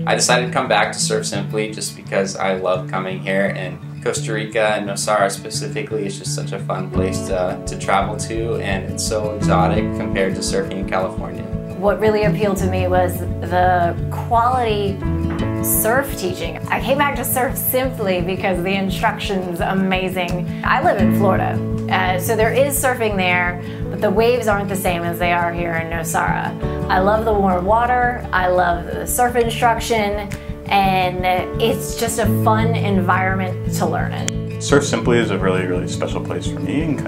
I decided to come back to Surf Simply just because I love coming here, and Costa Rica and Nosara specifically is just such a fun place to travel to, and it's so exotic compared to surfing in California. What really appealed to me was the quality surf teaching. I came back to Surf Simply because the instruction's amazing. I live in Florida, so there is surfing there, but the waves aren't the same as they are here in Nosara. I love the warm water, I love the surf instruction, and it's just a fun environment to learn in. Surf Simply is a really, really special place for me, and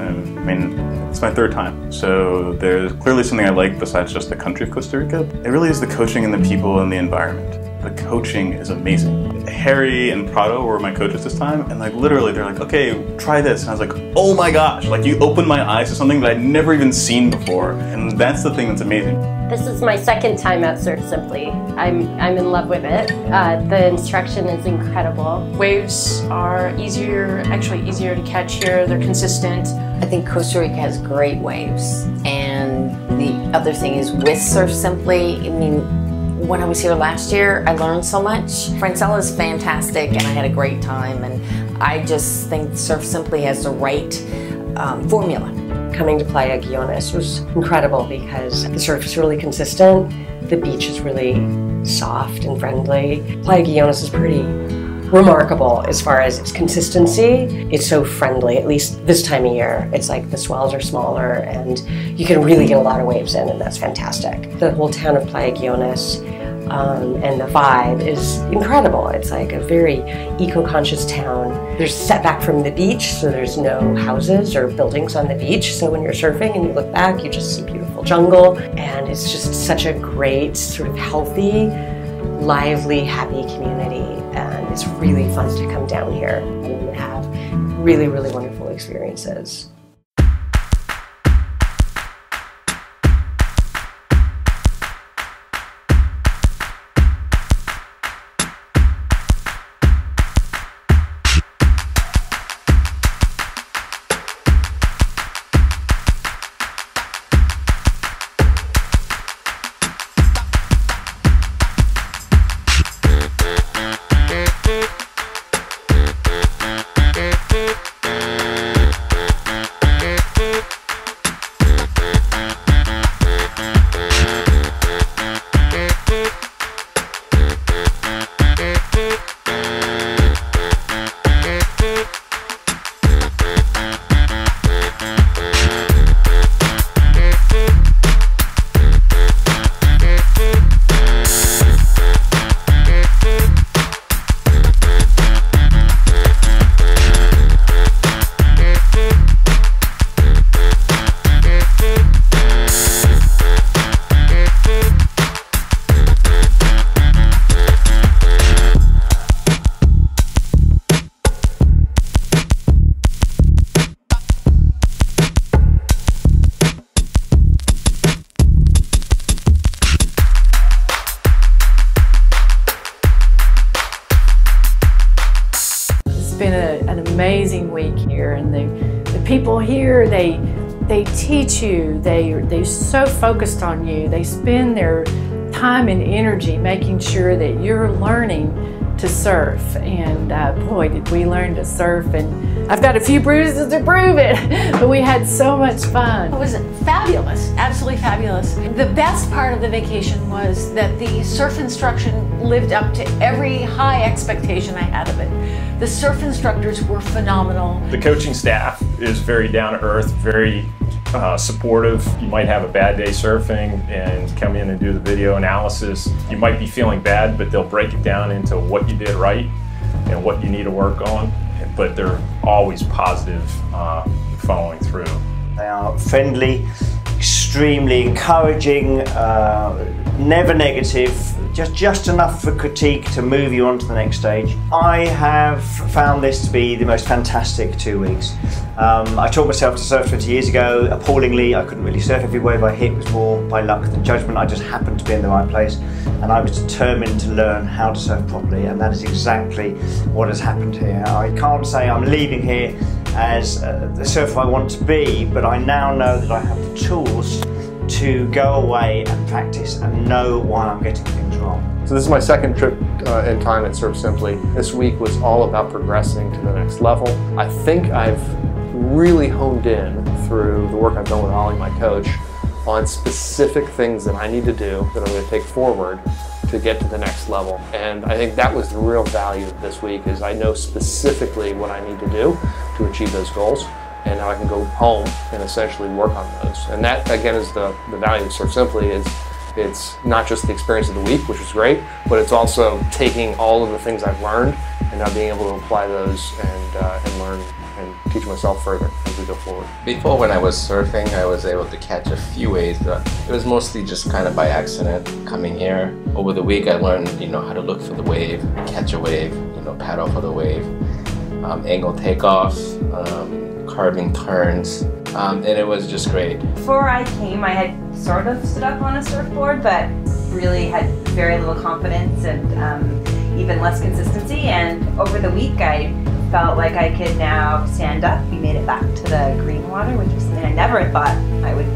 it's my third time. So there's clearly something I like besides just the country of Costa Rica. It really is the coaching and the people and the environment. The coaching is amazing. Harry and Prado were my coaches this time, and literally they're like, okay, try this. And I was like, oh my gosh, you opened my eyes to something that I'd never even seen before. And that's the thing that's amazing. This is my second time at Surf Simply. I'm in love with it. The instruction is incredible. Waves are actually easier to catch here. They're consistent. I think Costa Rica has great waves. And the other thing is with Surf Simply, when I was here last year, I learned so much. Francella is fantastic and I had a great time, and I just think Surf Simply has the right formula. Coming to Playa Guiones was incredible because the surf is really consistent, the beach is really soft and friendly. Playa Guiones is pretty remarkable as far as its consistency. It's so friendly, at least this time of year. It's like the swells are smaller and you can really get a lot of waves in, and that's fantastic. The whole town of Playa Guiones and the vibe is incredible. It's like a very eco-conscious town. There's setback from the beach, so there's no houses or buildings on the beach. So when you're surfing and you look back, you just see beautiful jungle, and it's just such a great, sort of healthy, lively, happy community. And it's really fun to come down here and have really, really wonderful experiences. It's been an amazing week here, and the people here, they teach you, they're so focused on you. They spend their time and energy making sure that you're learning to surf, and boy, did we learn to surf, and I've got a few bruises to prove it, but we had so much fun. It was fabulous, absolutely fabulous. The best part of the vacation was that the surf instruction lived up to every high expectation I had of it. The surf instructors were phenomenal. The coaching staff is very down to earth, very supportive. You might have a bad day surfing and come in and do the video analysis. You might be feeling bad, but they'll break it down into what you did right and what you need to work on. But they're always positive, following through. They are friendly, extremely encouraging, never negative, just enough for critique to move you on to the next stage. I have found this to be the most fantastic 2 weeks. I taught myself to surf 20 years ago. Appallingly, I couldn't really surf every wave I hit. It was more by luck than judgment. I just happened to be in the right place, and I was determined to learn how to surf properly, and that is exactly what has happened here. I can't say I'm leaving here as the surfer I want to be, but I now know that I have the tools to go away and practice and know why I'm getting things wrong. So this is my second trip in time at Surf Simply. This week was all about progressing to the next level. I think I've really honed in through the work I've done with Ollie, my coach, on specific things that I need to do that I'm going to take forward to get to the next level. And I think that was the real value of this week, is I know specifically what I need to do to achieve those goals. And now I can go home and essentially work on those. And that, again, is the value of Surf Simply. Is it's not just the experience of the week, which is great, but it's also taking all of the things I've learned and now being able to apply those and learn and teach myself further as we go forward. Before, when I was surfing, I was able to catch a few waves. It was mostly just kind of by accident coming here. Over the week, I learned, how to look for the wave, catch a wave, paddle for the wave, angle takeoff, carving turns, and it was just great. Before I came, I had sort of stood up on a surfboard, but really had very little confidence and even less consistency. And over the week, I felt like I could now stand up. We made it back to the green water, which was something I never thought I would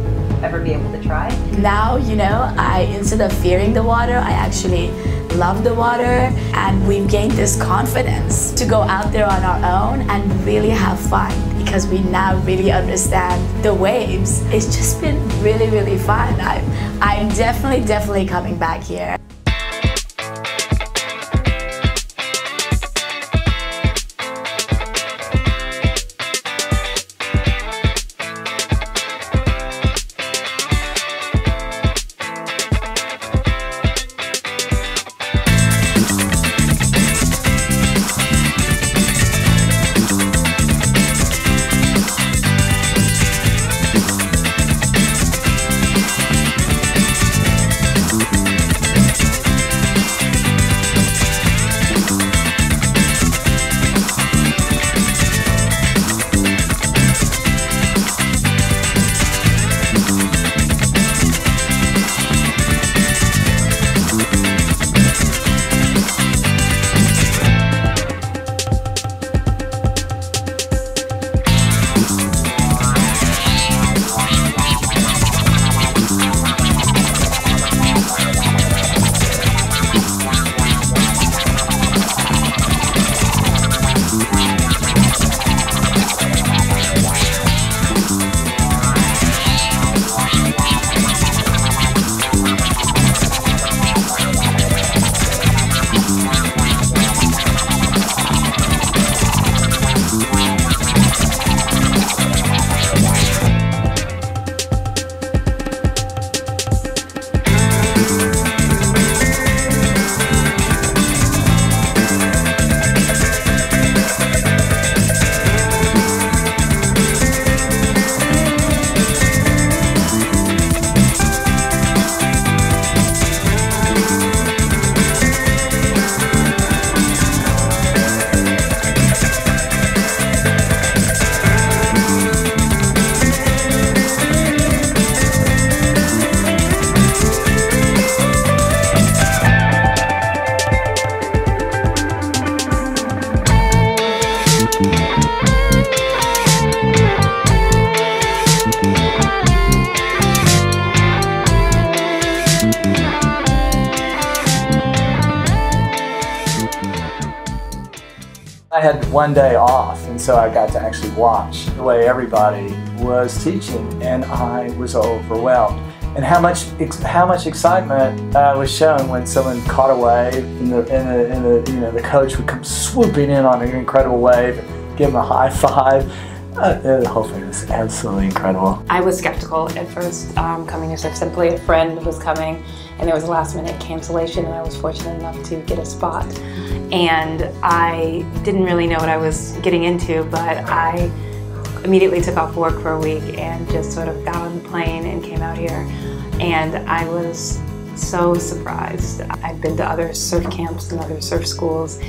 ever be able to try. Now, instead of fearing the water, I actually love the water, and we've gained this confidence to go out there on our own and really have fun, because we now really understand the waves. It's just been really, really fun. I'm definitely coming back here. I had one day off, and so I got to actually watch the way everybody was teaching, and I was overwhelmed. And how much excitement was shown when someone caught a wave, and the coach would come swooping in on an incredible wave, and give them a high five. The whole thing was absolutely incredible. I was skeptical at first coming to Surf Simply. A friend was coming, and there was a last-minute cancellation, and I was fortunate enough to get a spot. And I didn't really know what I was getting into, but I immediately took off work for a week and just sort of got on the plane and came out here. And I was so surprised. I'd been to other surf camps and other surf schools,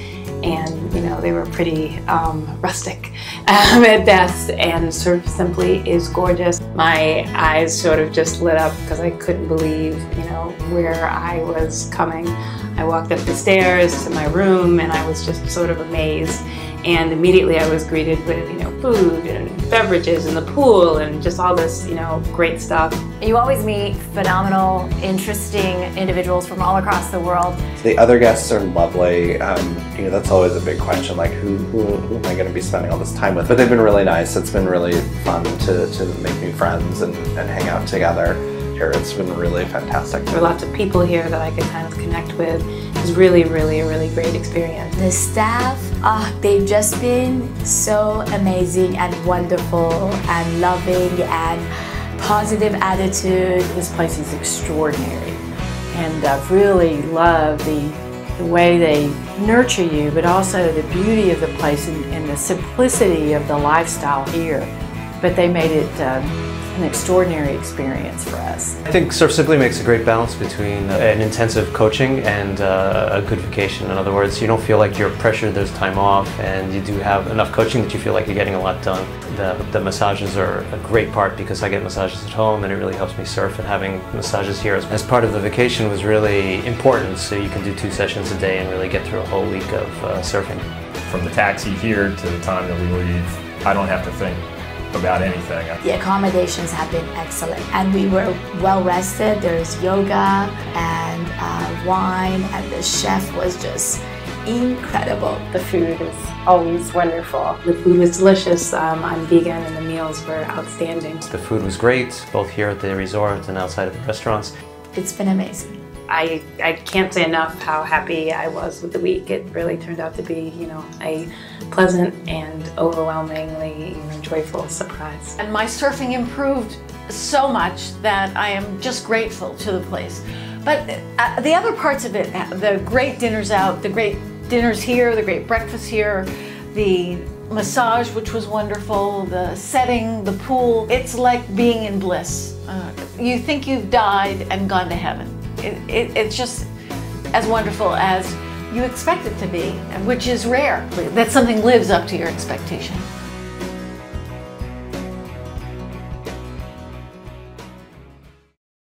and they were pretty rustic at best, and Surf Simply is gorgeous. My eyes sort of just lit up because I couldn't believe where I was coming. I walked up the stairs to my room and I was just sort of amazed, And immediately I was greeted with, food and beverages and the pool and just all this, great stuff. You always meet phenomenal, interesting individuals from all across the world. The other guests are lovely. That's always a big question, like who am I going to be spending all this time with? But they've been really nice. It's been really fun to make new friends and hang out together here. It's been really fantastic. There are lots of people here that I could kind of connect with. It was really, really a really great experience. The staff, they've just been so amazing and wonderful and loving and positive attitude. This place is extraordinary, and I've really loved the way they nurture you, but also the beauty of the place and the simplicity of the lifestyle here. But they made it an extraordinary experience for us. I think Surf Simply makes a great balance between an intensive coaching and a good vacation. In other words, you don't feel like you're pressured, there's time off, and you do have enough coaching that you feel like you're getting a lot done. The massages are a great part because I get massages at home and it really helps me surf, and having massages here as part of the vacation was really important, so you can do 2 sessions a day and really get through a whole week of surfing. From the taxi here to the time that we leave, I don't have to think about anything. The accommodations have been excellent, and we were well rested. There's yoga and wine, and the chef was just incredible. The food is always wonderful. The food was delicious. I'm vegan and the meals were outstanding. The food was great, both here at the resort and outside of the restaurants. It's been amazing. I can't say enough how happy I was with the week. It really turned out to be, a pleasant and overwhelmingly joyful surprise. And my surfing improved so much that I am just grateful to the place. But the other parts of it, the great dinners out, the great dinners here, the great breakfast here, the massage, which was wonderful, the setting, the pool, it's like being in bliss. You think you've died and gone to heaven. It's just as wonderful as you expect it to be, which is rare, that something lives up to your expectation.